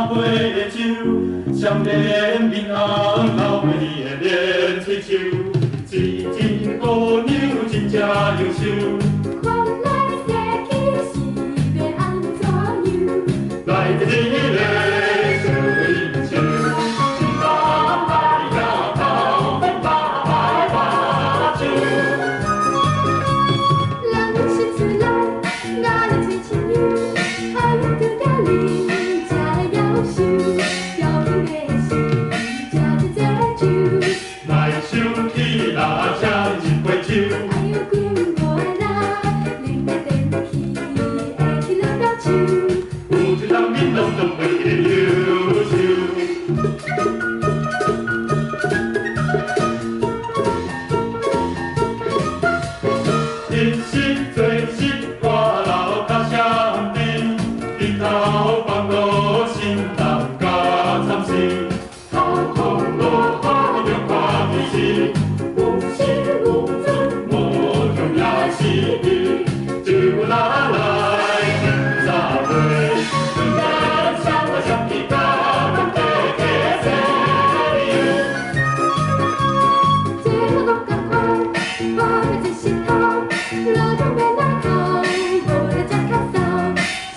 杯酒，少年面红老的在撚嘴鬚，一阵姑娘真正优秀。环来穿去是欲按怎样？来这个水手，一把海呀头，一把海把酒。人阮是出来，我来吹清幽，海运着了恁，这夭寿，要紧的是这酒。来生气啦，请一杯酒。哎呦，阮无要啦，恁若返去，会去落到手。有一人恁拢总袂记得忧愁。日时作事汗流甲闪滴，日头放落身湿较惨死，透风落雨著看天时，有时有瞬不乐也是猪，就拿来三杯，春天笑我相比甲阮块假细膩。这我拢同款，我日时头，劳动免来哭，无人这脚梢，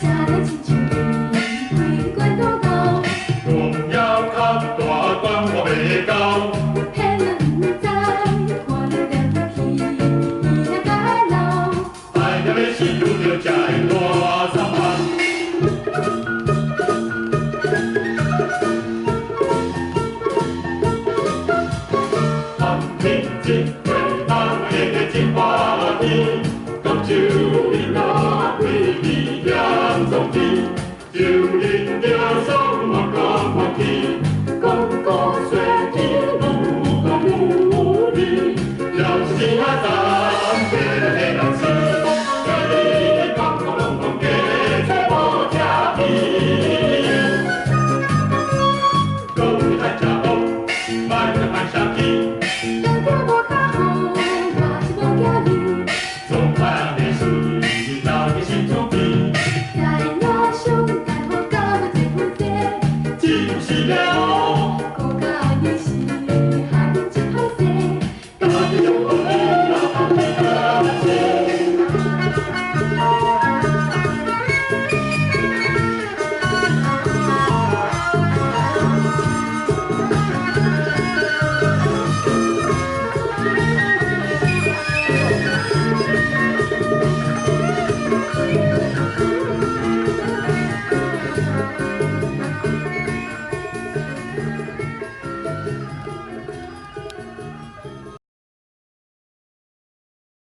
啥人亲像你，规罐多高，农药较大管我袂到。骗人毋知，看你点去，伊若该老。爱念的是有着才会大三万。谈天一回，咱的真欢喜，讲酒饮啊，美味咸总甜，就恁着爽我讲我去，讲古说今愈讲愈美，要是啊